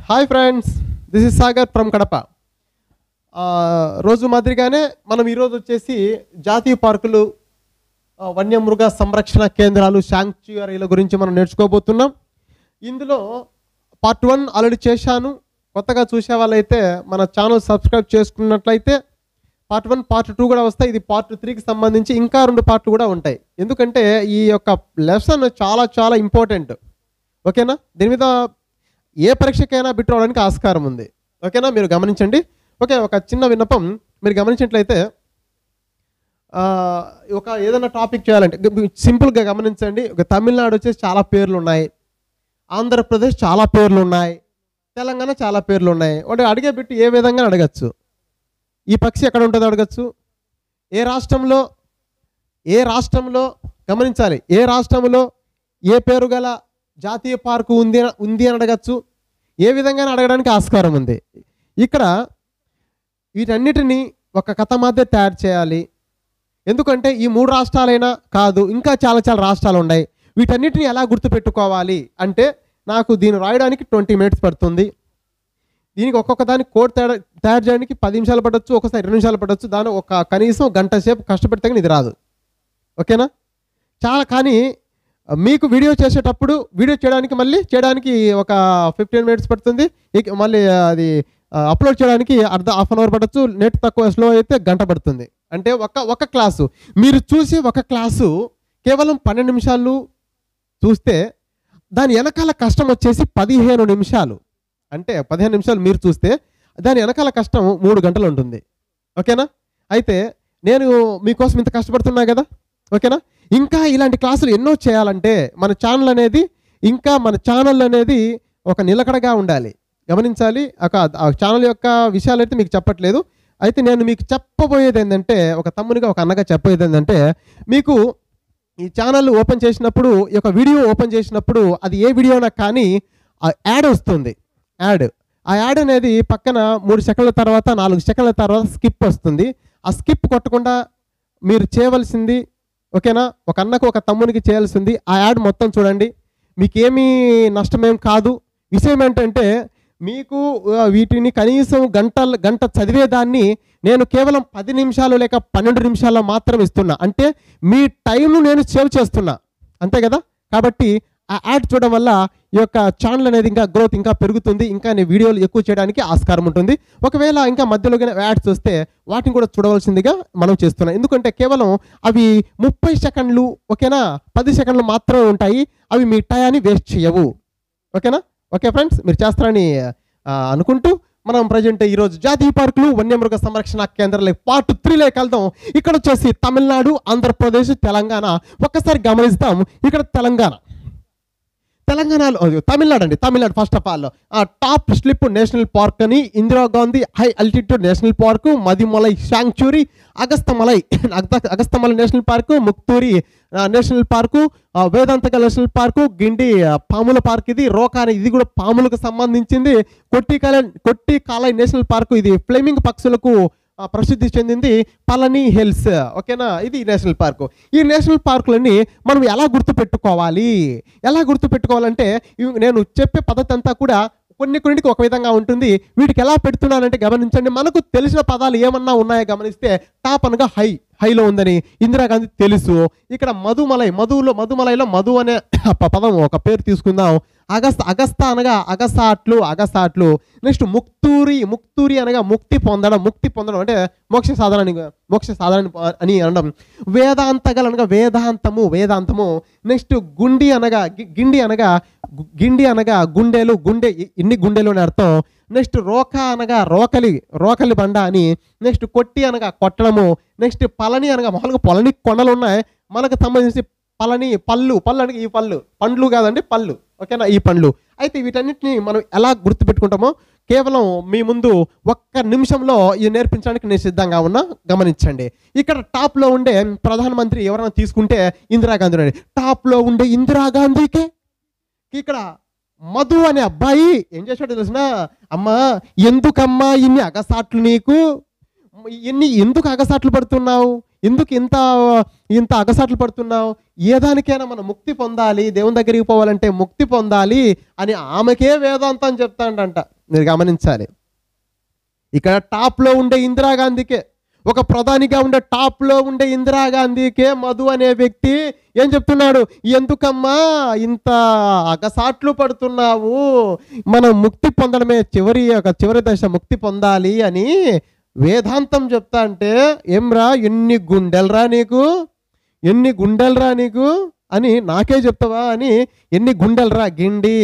Hi friends, this is Sagar from Kadapa. రోజు మాదిరిగానే మనం ఈరోజు వచ్చేసి జాతీయ పార్కులు, వన్యమృగ సంరక్షణ కేంద్రాలు, శాంక్చురీల గురించి మనం నేర్చుకోబోతున్నాం. ఇందులో పార్ట్ 1 ఆల్రెడీ చేశాను. కొత్తగా చూసే వాళ్ళైతే మన ఛానల్ సబ్స్క్రైబ్ చేసుకున్నట్లయితే పార్ట్ 1 పార్ట్ 2 కూడా వస్తాయి. ఇది పార్ట్ 3కి సంబంధించి ఇంకా 2 పార్ట్లు కూడా ఉంటాయి. ఎందుకంటే ఈ యొక్క లెసన్ చాలా చాలా ఇంపార్టెంట్. ఓకేనా? దీని మీద ఏ పరీక్షకైనా బిట్ రావడానికి ఆస్కారం ఉంది. ఓకేనా? మీరు గమనించండి. ఓకే, ఒక చిన్న విన్నపం. మీరు గమనించినట్లయితే ఒక ఏదైనా టాపిక్ చేయాలంటే సింపుల్గా గమనించండి. ఒక తమిళనాడు వచ్చేసి చాలా పేర్లు ఉన్నాయి, ఆంధ్రప్రదేశ్ చాలా పేర్లు ఉన్నాయి, తెలంగాణ చాలా పేర్లు ఉన్నాయి. ఒకటి అడిగే బిట్టు ఏ విధంగా అడగచ్చు. ఈ పక్షి ఎక్కడ ఉంటుందో అడగచ్చు. ఏ రాష్ట్రంలో గమనించాలి, ఏ రాష్ట్రంలో ఏ పేరు గల జాతీయ పార్కు ఉంది అని అడగచ్చు. ఏ విధంగా అడగడానికి ఆస్కారం ఉంది. ఇక్కడ వీటన్నిటినీ ఒక కథ మధ్య తయారు చేయాలి. ఎందుకంటే ఈ 3 రాష్ట్రాలైనా కాదు, ఇంకా చాలా చాలా రాష్ట్రాలు ఉన్నాయి. వీటన్నిటిని ఎలా గుర్తుపెట్టుకోవాలి అంటే నాకు దీన్ని రాయడానికి 20 మినిట్స్ పడుతుంది. దీనికి ఒక్కొక్క దానికి కోడ్ తయారు చేయడానికి 10 నిమిషాలు పడవచ్చు, ఒకసారి 2 నిమిషాలు పడవచ్చు. దాని ఒక కనీసం గంట సేపు కష్టపడితే ఇది రాదు. ఓకేనా? చాలా. కానీ మీకు వీడియో చేసేటప్పుడు వీడియో చేయడానికి ఒక 15 మినిట్స్ పడుతుంది. మళ్ళీ అది అప్లోడ్ చేయడానికి హాఫ్ అన్ అవర్ పడవచ్చు. నెట్ తక్కువ స్లో అయితే గంట పడుతుంది. అంటే ఒక క్లాసు మీరు చూసి ఒక క్లాసు కేవలం 12 నిమిషాలు చూస్తే దాని వెనకాల కష్టం వచ్చేసి 15 నిమిషాలు. అంటే 15 నిమిషాలు మీరు చూస్తే దాని వెనకాల కష్టం 3 గంటలు ఉంటుంది. ఓకేనా? అయితే నేను మీకోసం ఇంత కష్టపడుతున్నా కదా. ఓకేనా? ఇంకా ఇలాంటి క్లాసులు ఎన్నో చేయాలంటే మన ఛానల్ అనేది ఒక నిలకడగా ఉండాలి. గమనించాలి. ఒక ఛానల్ యొక్క విషయాలు అయితే మీకు చెప్పట్లేదు. అయితే నేను మీకు చెప్పబోయేది ఏంటంటే, ఒక తమ్మునిగా ఒక అన్నగా చెప్పబోయేది ఏంటంటే, మీకు ఈ ఛానల్ ఓపెన్ చేసినప్పుడు, ఈ యొక్క వీడియో ఓపెన్ చేసినప్పుడు అది ఏ వీడియోనా కానీ యాడ్ వస్తుంది. ఆ యాడ్ అనేది పక్కన 3 సెకండ్ల తర్వాత 4 సెకండ్ల తర్వాత స్కిప్ వస్తుంది. ఆ స్కిప్ కొట్టకుండా మీరు చేయవలసింది, ఓకేనా, ఒక అన్నకు ఒక తమ్మునికి చేయాల్సింది ఆ యాడ్ మొత్తం చూడండి. మీకేమీ నష్టమేం కాదు. విషయం ఏంటంటే మీకు వీటిని కనీసం గంట చదివేదాన్ని నేను కేవలం 10 నిమిషాలు లేక 12 నిమిషాల్లో మాత్రం ఇస్తున్నా. అంటే మీ టైంను నేను సేవ్ చేస్తున్నా, అంతే కదా. కాబట్టి ఆ యాడ్ చూడడం వల్ల ఈ యొక్క ఛానల్ అనేది ఇంకా గ్రోత్ ఇంకా పెరుగుతుంది. ఇంకా నేను వీడియోలు ఎక్కువ చేయడానికి ఆస్కారం ఉంటుంది. ఒకవేళ ఇంకా మధ్యలో యాడ్స్ వస్తే వాటిని కూడా చూడవలసిందిగా మనం చేస్తున్నాం. ఎందుకంటే కేవలం అవి 30 సెకండ్లు, ఓకేనా, 10 సెకండ్లు మాత్రమే ఉంటాయి. అవి మీ టయాన్ని వేస్ట్ చేయవు. ఓకేనా? ఓకే ఫ్రెండ్స్, మీరు చేస్తారని అనుకుంటూ మనం ప్రజెంట్ ఈరోజు జాతీయ పార్కులు, వన్యమృగ సంరక్షణ కేంద్రాలు పార్ట్ 3లోకి వెళ్దాం. ఇక్కడ వచ్చేసి తమిళనాడు, ఆంధ్రప్రదేశ్, తెలంగాణ. ఒక్కసారి గమనిస్తాం. ఇక్కడ తెలంగాణలో తమిళనాడు అండి. Tamil Nadu first of all top slip national park అని, Indira Gandhi high altitude national park, Mudumalai sanctuary, Agasthyamalai national park, Mukurthi national park, వేదాంతక నేషనల్ పార్కు, గిండి పాముల పార్క్, ఇది రోకా, ఇది కూడా పాములకు సంబంధించింది. కొట్టికాలై నేషనల్ పార్కు, ఇది ఫ్లెమింగ్ పక్షులకు ప్రసిద్ధి చెందింది. పళని హిల్స్, ఓకేనా, ఇది నేషనల్ పార్కు. ఈ నేషనల్ పార్కులన్నీ మనం ఎలా గుర్తుపెట్టుకోవాలంటే నేను చెప్పే పద్ధతి అంతా కూడా కొన్నిటికి ఒక విధంగా ఉంటుంది. వీటికి ఎలా పెడుతున్నానంటే గమనించండి. మనకు తెలిసిన పదాలు ఏమన్నా ఉన్నాయో గమనిస్తే టాప్ అనగా హైలో ఉందని ఇందిరాగాంధీ తెలుసు. ఇక్కడ మధుమలైలో మధు అనే పదం ఒక పేరు తీసుకుందాం. అగస్త అనగా అగసాట్లు. నెక్స్ట్ ముక్తూరి అనగా ముక్తి పొందడం అంటే మోక్ష సాధన అని అనడం. వేదాంతగల్ అనగా వేదాంతము. నెక్స్ట్ గిండి అనగా గుండెలు, ఇన్ని గుండెలు అని అర్థం. నెక్స్ట్ రోకా అనగా రోకలి బండ అని. నెక్స్ట్ కొట్టి అనగా కొట్టడము. నెక్స్ట్ పళని అనగా మామూలుగా పొలని కొండలు ఉన్నాయి, మనకు సంబంధించి పళ్ళు అనగా ఈ పండ్లు కాదండి, పళ్ళు. ఓకేనా? ఈ పండ్లు. అయితే వీటన్నిటిని మనం ఎలా గుర్తుపెట్టుకుంటామో కేవలం మీ ముందు 1 నిమిషంలో ఇది నేర్పించడానికి నేను సిద్ధంగా ఉన్నా. గమనించండి. ఇక్కడ టాప్లో ఉండే ప్రధానమంత్రి ఎవరైనా తీసుకుంటే ఇందిరాగాంధీ. టాప్లో ఉండే ఇందిరాగాంధీకే ఇక్కడ మధు అనే అబ్బాయి ఏం చేశాడో తెలిసిన, అమ్మా ఎందుకమ్మా ఇన్ని అగసాట్లు నీకు, ఎందుకు అగసాట్లు పడుతున్నావు, ఎందుకు ఇంత ఇంత అగసాట్లు పడుతున్నావు? ఏ దానికైనా మనం ముక్తి పొందాలి, దేవుని దగ్గరికి పోవాలంటే ముక్తి పొందాలి అని ఆమెకే వేదాంతం చెప్తాడంట. మీరు గమనించాలి. ఇక్కడ టాప్లో ఉండే ఇందిరాగాంధీకే, ఒక ప్రధానిగా ఉండే టాప్లో ఉండే ఇందిరాగాంధీకే మధు అనే వ్యక్తి ఏం చెప్తున్నాడు? ఎందుకమ్మా ఇంత అగసాట్లు పడుతున్నావు? మనం ముక్తి పొందడమే చివరి దశ, ముక్తి పొందాలి అని వేదాంతం చెప్తా అంటే, ఏమ్రా ఎన్ని గుండెలరా నీకు, ఎన్ని గుండెలరా నీకు అని నాకే చెప్తావా అని, ఎన్ని గుండెలరా గిండి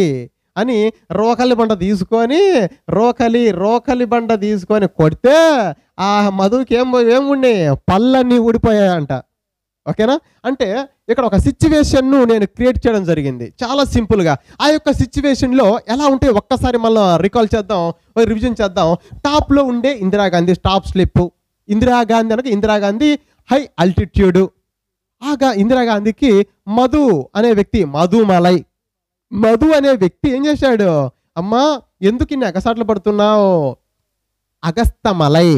అని రోకలి బండ తీసుకొని కొడితే ఆ మధుకి ఏముండే పళ్ళన్నీ ఊడిపోయాయంట. ఓకేనా? అంటే ఇక్కడ ఒక సిచ్యువేషన్ను నేను క్రియేట్ చేయడం జరిగింది చాలా సింపుల్గా. ఆ యొక్క సిచ్యువేషన్లో ఎలా ఉంటే ఒక్కసారి మళ్ళీ రికాల్ చేద్దాం, రివిజన్ చేద్దాం. టాప్లో ఉండే ఇందిరాగాంధీ టాప్ స్లిప్, ఇందిరాగాంధీ అనగా ఇందిరాగాంధీ హై ఆల్టిట్యూడ్. ఇందిరాగాంధీకి మధు అనే వ్యక్తి, మధు అనే వ్యక్తి ఏం చేశాడు? అమ్మా ఎందుకు ఇన్ని అగసాట్లు పడుతున్నావు? అగస్తమలై,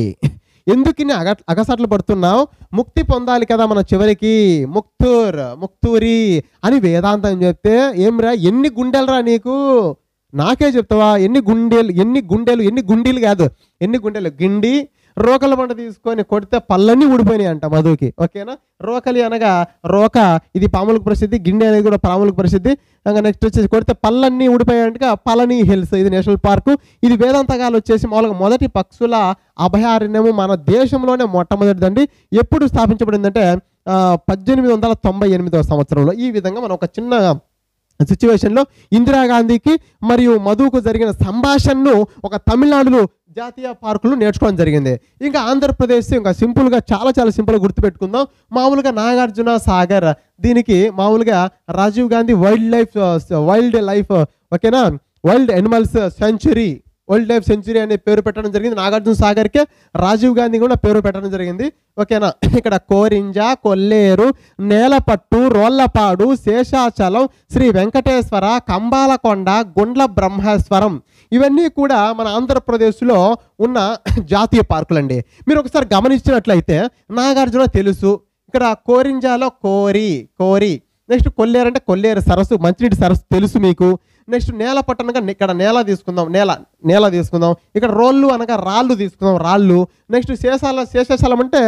ఎందుకు ఇన్ని అగసాట్లు పడుతున్నావు? ముక్తి పొందాలి కదా మన చివరికి, ముక్తూరి అని వేదాంతం చెప్తే, ఏమ్రా ఎన్ని గుండెలరా నీకు, నాకే చెప్తావా? ఎన్ని గుండీలు కాదు, ఎన్ని గుండెలు గిండి రోకల బండ తీసుకొని కొడితే పళ్ళన్నీ ఊడిపోయినాయి అంట మధుకి. ఓకేనా? రోకలి అనగా రోక, ఇది పాములకు ప్రసిద్ధి, గిండి అనేది కూడా పాములకు ప్రసిద్ధి. ఇంకా నెక్స్ట్ వచ్చేసి కొడితే పళ్ళన్నీ ఊడిపోయాయంటగా పళని హిల్స్, ఇది నేషనల్ పార్కు. ఇది వేదాంతగాలు వచ్చేసి మామూలుగా మొదటి పక్షుల అభయారణ్యము మన దేశంలోనే మొట్టమొదటిదండి. ఎప్పుడు స్థాపించబడిందంటే 1898 సంవత్సరంలో. ఈ విధంగా మనం ఒక చిన్న సిచ్యువేషన్లో ఇందిరాగాంధీకి మరియు మధుకు జరిగిన సంభాషణను ఒక తమిళనాడులో జాతీయ పార్కులు నేర్చుకోవడం జరిగింది. ఇంకా ఆంధ్రప్రదేశ్ ఇంకా సింపుల్గా చాలా సింపుల్గా గుర్తుపెట్టుకుందాం. మామూలుగా నాగార్జున సాగర్, దీనికి మామూలుగా రాజీవ్ గాంధీ వైల్డ్ లైఫ్ ఓకేనా, వైల్డ్ యానిమల్స్ సెంచురీ అనే పేరు పెట్టడం జరిగింది. నాగార్జున సాగర్కే రాజీవ్ గాంధీ కూడా పేరు పెట్టడం జరిగింది. ఓకేనా? ఇక్కడ కోరింజ, కొల్లేరు, నేలపట్టు, రోళ్లపాడు, శేషాచలం, శ్రీ వెంకటేశ్వర, కంబాలకొండ, గుండ్ల బ్రహ్మేశ్వరం, ఇవన్నీ కూడా మన ఆంధ్రప్రదేశ్లో ఉన్న జాతీయ పార్కులండి. మీరు ఒకసారి గమనించినట్లయితే నాగార్జున తెలుసు, ఇక్కడ కోరింజాలో కోరి, నెక్స్ట్ కొల్లేరు అంటే కొల్లేరు సరస్సు, మంచినీటి సరస్సు తెలుసు మీకు. నెక్స్ట్ నేలపట్టు అనగా ఇక్కడ నేల తీసుకుందాం. ఇక్కడ రోళ్ళు అనగా రాళ్ళు తీసుకుందాం, రాళ్ళు. నెక్స్ట్ శేషాచలం అంటే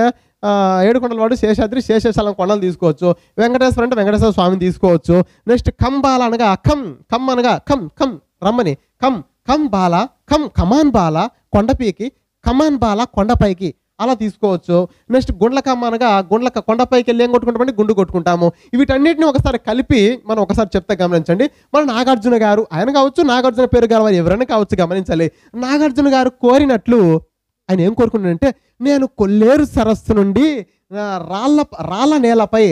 ఏడుకొండలవాడు శేషాద్రి, శేషాచలం కొండలు తీసుకోవచ్చు. వెంకటేశ్వర అంటే వెంకటేశ్వర స్వామిని తీసుకోవచ్చు. నెక్స్ట్ కంబాల అనగా కమ్ అనగా రమ్మని కమాన్ బాల కొండపైకి, కమాన్ బాల కొండపైకి అలా తీసుకోవచ్చు. నెక్స్ట్ గుండ్లకమ్మ అనగా కొండపైకి వెళ్ళి ఏం కొట్టుకుంటామంటే గుండు కొట్టుకుంటాము. వీటన్నిటిని ఒకసారి కలిపి మనం ఒకసారి చెప్తే గమనించండి. మన నాగార్జున గారు, ఆయన కావచ్చు, నాగార్జున పేరు గారు, ఎవరైనా కావచ్చు, గమనించాలి. నాగార్జున గారు కోరినట్లు ఆయన ఏం కోరుకున్నాడంటే, నేను కొల్లేరు సరస్సు నుండి రాళ్ళ నేలపై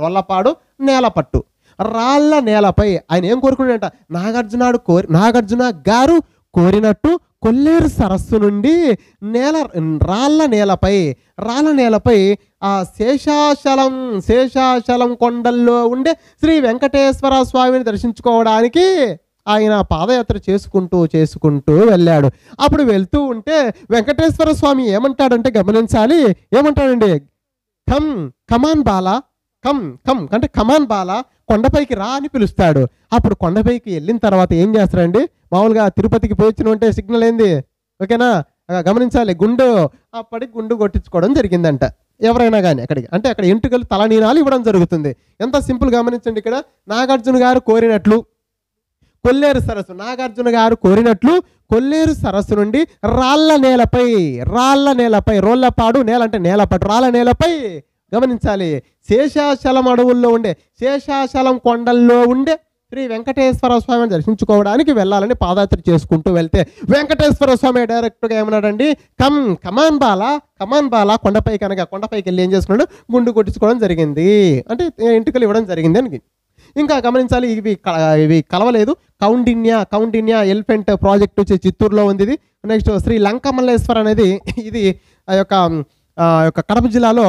రోళ్లపాడు, నేలపట్టు, రాళ్ళ నేలపై ఆయన ఏం కోరుకున్నాడంట? నాగార్జున గారు కోరినట్టు కొల్లేరు సరస్సు నుండి రాళ్ళ నేలపై ఆ శేషాచలం కొండల్లో ఉండే శ్రీ వెంకటేశ్వర స్వామిని దర్శించుకోవడానికి ఆయన పాదయాత్ర చేసుకుంటూ వెళ్ళాడు. అప్పుడు వెళ్తూ ఉంటే వెంకటేశ్వర స్వామి ఏమంటాడంటే గమనించాలి, ఏమంటాడండి? కమాన్ బాలా అంటే కమాన్ బాలా కొండపైకి రా అని పిలుస్తాడు. అప్పుడు కొండపైకి వెళ్ళిన తర్వాత ఏం చేస్తారండి? మామూలుగా తిరుపతికి పోయిన అంటే సిగ్నల్ ఏంది? ఓకేనా? గమనించాలి, గుండు కొట్టించుకోవడం జరిగిందంట ఎవరైనా కానీ అక్కడికి. అంటే అక్కడ ఎంటుకలు తలనీనాలు ఇవ్వడం జరుగుతుంది. ఎంత సింపుల్ గమనించండి. ఇక్కడ నాగార్జున గారు కోరినట్లు కొల్లేరు సరస్సు నుండి రాళ్ళ నేలపై రోళ్లపాడు, నేల అంటే నేలపట్టు, రాళ్ళ నేలపై గమనించాలి, శేషాచలం అడవుల్లో ఉండే, శేషాచలం కొండల్లో ఉండే శ్రీ వెంకటేశ్వర స్వామిని దర్శించుకోవడానికి వెళ్ళాలని పాదయాత్ర చేసుకుంటూ వెళ్తే వెంకటేశ్వర స్వామి డైరెక్ట్గా ఏమన్నాడండి? కమాన్ బాలా కొండపైకి వెళ్ళి ఏం చేసుకున్నాడు? గుండు కొట్టించుకోవడం జరిగింది, అంటే ఎంటుకలు ఇవ్వడం జరిగింది అని. ఇంకా గమనించాలి, ఇవి కలవలేదు. కౌండిన్యా ఎలిఫెంట్ ప్రాజెక్ట్ వచ్చి చిత్తూరులో ఉంది. ఇది నెక్స్ట్ శ్రీ లంకమల్లేశ్వర అనేది, ఇది ఆ యొక్క కడప జిల్లాలో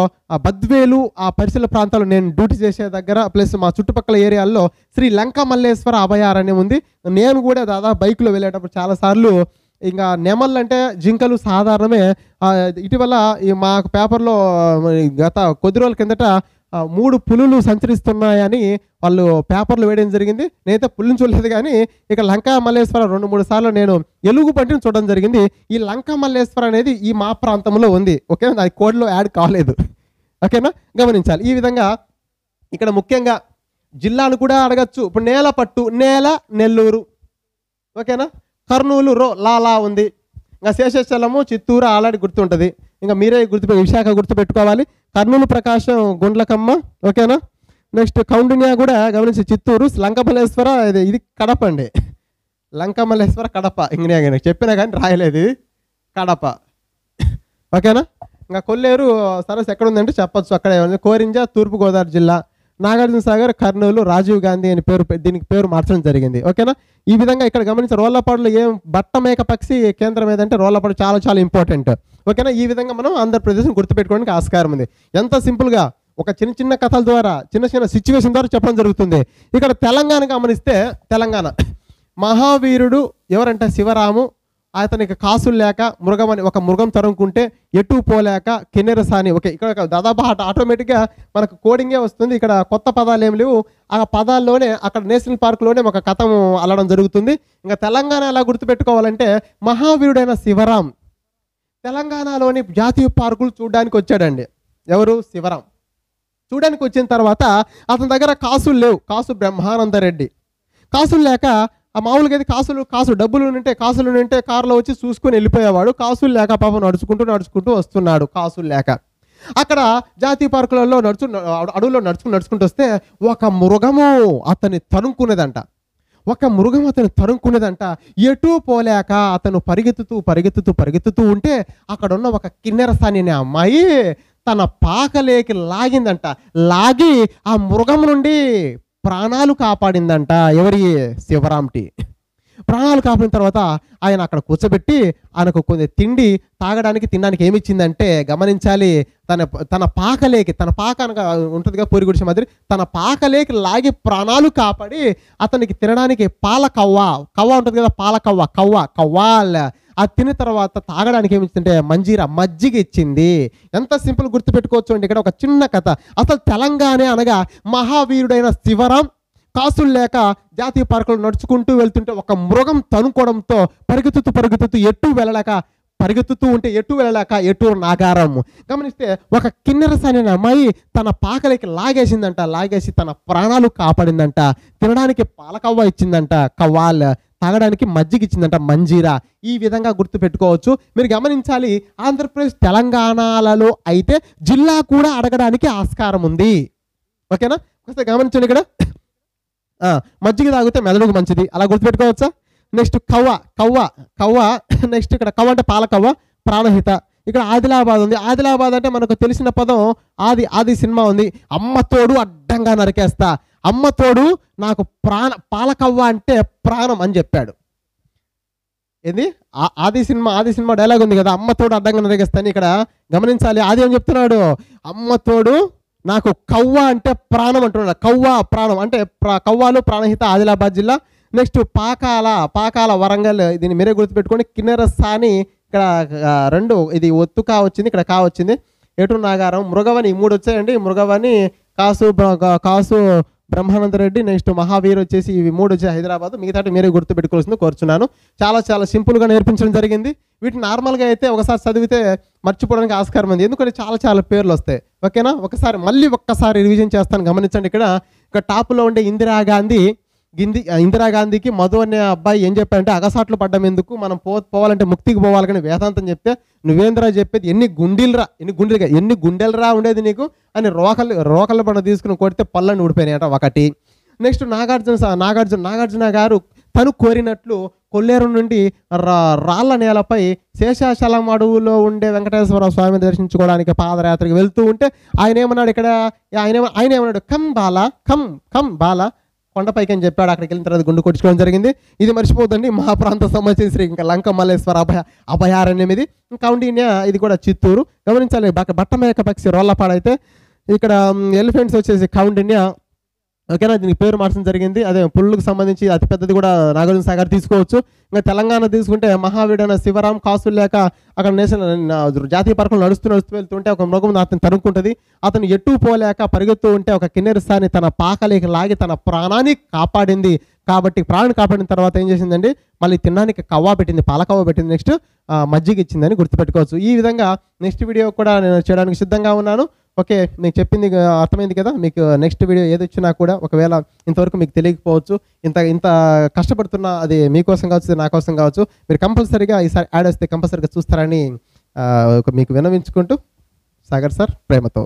బద్వేలు ఆ పరిసర ప్రాంతాల్లో నేను డ్యూటీ చేసే దగ్గర ప్లస్ మా చుట్టుపక్కల ఏరియాల్లో శ్రీ లంకమల్లేశ్వర అభయారణ్యం ఉంది. నేను కూడా దాదాపు బైక్లో వెళ్ళేటప్పుడు చాలాసార్లు ఇంకా నెమళ్ళు అంటే జింకలు సాధారణమే. ఇటీవల ఈ మా పేపర్లో గత కొద్ది రోజుల కిందట 3 పులులు సంచరిస్తున్నాయని వాళ్ళు పేపర్లు వేయడం జరిగింది. నేనైతే పులిని చూడలేదు, కానీ ఇక లంకా మల్లేశ్వర 2-3 సార్లు నేను ఎలుగు బంటిని చూడడం జరిగింది. ఈ లంకా మల్లేశ్వర అనేది ఈ మా ప్రాంతంలో ఉంది. ఓకే, అది కోడ్లో యాడ్ కాలేదు. ఓకేనా, గమనించాలి. ఈ విధంగా ఇక్కడ ముఖ్యంగా జిల్లాను కూడా అడగచ్చు. ఇప్పుడు నేలపట్టు, నేల నెల్లూరు. ఓకేనా, కర్నూలు లా ఉంది. ఇంకా శేషాచలము చిత్తూరు ఆల్రెడీ గుర్తుంటుంది. ఇంకా మీరే విశాఖ గుర్తుపెట్టుకోవాలి. కర్నూలు ప్రకాశం గుండ్లకమ్మ. ఓకేనా, నెక్స్ట్ కౌండిన్యా కూడా గమనించి చిత్తూరు. లంకమల్లేశ్వర ఇది కడప అండి. లంకమల్లేశ్వర కడప. ఇంక చెప్పినా కానీ రాయలేదు, ఇది కడప. ఓకేనా, ఇంకా కొల్లేరు సరస్సు ఎక్కడ ఉందంటే చెప్పచ్చు, అక్కడే ఉంది. కోరింజ తూర్పుగోదావరి జిల్లా. నాగార్జున సాగర్ కర్నూలు. రాజీవ్ గాంధీ అని దీనికి పేరు మార్చడం జరిగింది. ఓకేనా, ఈ విధంగా ఇక్కడ గమనించి రోళ్లపాడులో బట్టమేక పక్షి కేంద్రం ఏదంటే రోళ్లపాడు చాలా చాలా ఇంపార్టెంట్. ఓకేనా, ఈ విధంగా మనం ఆంధ్రప్రదేశ్ని గుర్తుపెట్టుకోవడానికి ఆస్కారం ఉంది. ఎంత సింపుల్గా ఒక చిన్న కథల ద్వారా చిన్న సిచ్యువేషన్ ద్వారా చెప్పడం జరుగుతుంది. ఇక్కడ తెలంగాణ గమనిస్తే, తెలంగాణ మహావీరుడు ఎవరంటే శివరాము. అతనికి కాసులు లేక ఒక మృగం తరుముకుంటే ఎటు పోలేక కిన్నెరసాని. ఓకే, ఇక్కడ దాదాపు ఆటోమేటిక్గా మనకు కోడింగే వస్తుంది. ఇక్కడ కొత్త పదాలు ఏం లేవు. ఆ పదాల్లోనే అక్కడ నేషనల్ పార్క్లోనే ఒక కథ అల్లడం జరుగుతుంది. ఇంకా తెలంగాణ ఎలా గుర్తుపెట్టుకోవాలంటే, మహావీరుడైన శివరాం తెలంగాణలోని జాతీయ పార్కులు చూడడానికి వచ్చాడండి. ఎవరు? శివరాం. చూడడానికి వచ్చిన తర్వాత అతని దగ్గర కాసులు లేవు. కాసు బ్రహ్మానందరెడ్డి. కాసులు లేక మామూలుగా అయితే కాసులు డబ్బులు ఉంటే కారులో వచ్చి చూసుకొని వెళ్ళిపోయేవాడు. కాసులు లేక పాపం నడుచుకుంటూ వస్తున్నాడు. కాసులు లేక అక్కడ జాతీయ పార్కులలో అడవుల్లో నడుచుకుంటూ వస్తే ఒక మృగము అతన్ని తరుముకునేదంట. ఎటు పోలేక అతను పరిగెత్తుతూ ఉంటే అక్కడ ఉన్న ఒక కిన్నెరసాని అనే అమ్మాయి తన పాకలేకి లాగిందంట. లాగి ఆ మృగం నుండి ప్రాణాలు కాపాడిందంట. ఎవరి? శివరాంటి. ప్రాణాలు కాపాడిన తర్వాత ఆయన అక్కడ కూర్చోబెట్టి ఆయనకు కొన్ని తినడానికి ఏమిచ్చిందంటే గమనించాలి, తన పాకలేకి, తన పాక అనగా ఉంటుందిగా పూరి గుడిసె మాదిరి, తన పాకలేకి లాగి ప్రాణాలు కాపాడి అతనికి తినడానికి కవ్వ ఉంటుంది కదా, కవ్వాల్ అది తిన్న తర్వాత తాగడానికి ఏమిచ్చిందంటే మజ్జిగ ఇచ్చింది. ఎంత సింపుల్ గుర్తుపెట్టుకోవచ్చు అండి. ఇక్కడ ఒక చిన్న కథ. అసలు తెలంగాణ అనగా మహావీరుడైన శివరాం కాసులు లేక జాతీయ పార్కులు నడుచుకుంటూ వెళ్తుంటే ఒక మృగం తనుకోవడంతో పరిగెత్తుతూ ఎటు వెళ్ళలేక ఎటు నాగారం. గమనిస్తే ఒక కిన్నెరసాని అనే అమ్మాయి తన పాకలికి లాగేసి తన ప్రాణాలు కాపాడిందంట. తినడానికి పాలకవ్వ ఇచ్చిందంట, కవ్వాల్. తాగడానికి మజ్జిగ ఇచ్చిందంట, మంజీరా. ఈ విధంగా గుర్తు పెట్టుకోవచ్చు. మీరు గమనించాలి, ఆంధ్రప్రదేశ్ తెలంగాణలలో అయితే జిల్లా కూడా అడగడానికి ఆస్కారం ఉంది. ఓకేనా, ఒకసారి గమనించండి. ఇక్కడ మజ్జిగ తాగితే మెదడుకు మంచిది, అలా గుర్తుపెట్టుకోవచ్చా? నెక్స్ట్ కవ్వ. నెక్స్ట్ ఇక్కడ కవ్వ అంటే పాలకవ్వ, ప్రాణహిత. ఇక్కడ ఆదిలాబాద్ ఉంది. ఆదిలాబాద్ అంటే మనకు తెలిసిన పదం ఆది సినిమా ఉంది. అమ్మ తోడు అడ్డంగా నరికేస్తా, అమ్మ తోడు నాకు పాలకవ్వ అంటే ప్రాణం అని చెప్పాడు. ఏంది? ఆది సినిమా డైలాగ్ ఉంది కదా, అమ్మ తోడు అడ్డంగా నరికేస్తాను. ఇక్కడ గమనించాలి, ఆది ఏం చెప్తున్నాడు? అమ్మ తోడు నాకు కవ్వ అంటే ప్రాణం అంటున్నాడు. ప్రాణం అంటే కవ్వాలు, ప్రాణహిత, ఆదిలాబాద్ జిల్లా. నెక్స్ట్ పాకాల వరంగల్. దీన్ని మీరే గుర్తుపెట్టుకోండి. కిన్నెరసాని ఇక్కడ 2 ఇది ఒత్తుకా వచ్చింది, ఇక్కడ వచ్చింది. ఎటు నాగారం, మృగవని. 3 వచ్చాయండి. మృగవని, కాసు బ్రహ్మానందరెడ్డి, నెక్స్ట్ మహావీర్ వచ్చేసి ఇవి 3 వచ్చాయి హైదరాబాద్. మిగతా మీరే గుర్తుపెట్టుకోవాల్సింది కోరుచున్నాను. చాలా చాలా సింపుల్గా నేర్పించడం జరిగింది. వీటిని నార్మల్గా అయితే ఒకసారి చదివితే మర్చిపోవడానికి ఆస్కారం ఉంది, ఎందుకంటే చాలా చాలా పేర్లు వస్తాయి. ఓకేనా, మళ్ళీ ఒక్కసారి రివిజన్ చేస్తాను. గమనించండి. ఇక్కడ టాప్లో ఉండే ఇందిరాగాంధీకి మధు అనే అబ్బాయి ఏం చెప్పారంటే, అగసాట్లు పడ్డం ఎందుకు, మనం పోవాలంటే ముక్తికి పోవాలి కానీ వేదాంతం చెప్తే నువ్వేంద్రా చెప్పేది, ఎన్ని గుండెలరా ఉండేది నీకు అని రోకల బండ తీసుకుని కొడితే పళ్ళని ఊడిపోయినాయట ఒకటి. నెక్స్ట్ నాగార్జున గారు తను కోరినట్లు కొల్లేరు నుండి రాళ్ల నేలపై శేషాచలం అడవులో ఉండే వెంకటేశ్వర స్వామిని దర్శించుకోవడానికి పాదయాత్రకి వెళ్తూ ఉంటే ఆయన ఏమన్నాడు? కమ్ బాలా కొండపైకి అని చెప్పాడు. అక్కడికి వెళ్ళిన తర్వాత గుండు కొట్టుకోవడం జరిగింది. ఇది మర్చిపోతుంది. మా ప్రాంత సంబంధించిన శ్రీ లంక మల్లేశ్వర అభయారణ్యం ఇది. కౌండిన్య ఇది కూడా చిత్తూరు. గమనించాలి, బట్టమేక పక్షి రోళ్లపాడు అయితే ఇక్కడ ఎలిఫెంట్స్ వచ్చేసి కౌండిన్య. ఓకేనా, దీనికి పేరు మార్చడం జరిగింది. అదే పుల్లుకు సంబంధించి అతిపెద్దది కూడా నాగార్జున సాగర్ తీసుకోవచ్చు. ఇంకా తెలంగాణ తీసుకుంటే మహావీడైన శివరాం కాసులు లేక అక్కడ జాతీయ పార్కులు నడుస్తూ వెళ్తుంటే ఒక మృగం అతను తరుముకుంటుంది. అతను ఎటు పోలేక పరిగెత్తూ ఉంటే ఒక కిన్నెరసాని తన పాకలేకి లాగి తన ప్రాణాన్ని కాపాడింది. కాబట్టి ప్రాణాన్ని కాపాడిన తర్వాత ఏం చేసిందండి, మళ్ళీ తినడానికి కవ్వా పెట్టింది, పాలకవ్వ పెట్టింది, నెక్స్ట్ మజ్జిగ ఇచ్చిందని గుర్తుపెట్టుకోవచ్చు. ఈ విధంగా నెక్స్ట్ వీడియో కూడా నేను చేయడానికి సిద్ధంగా ఉన్నాను. ఓకే, మీకు చెప్పింది అర్థమైంది కదా. మీకు నెక్స్ట్ వీడియో ఏది వచ్చినా కూడా ఒకవేళ ఇంతవరకు మీకు తెలియకపోవచ్చు, ఇంత కష్టపడుతున్నా అది మీకోసం కావచ్చు, నా కోసం కావచ్చు, మీరు కంపల్సరీగా ఈసారి యాడ్ వస్తే కంపల్సరీగా చూస్తారని మీకు విన్నవించుకుంటూ సాగర్ సార్ ప్రేమతో.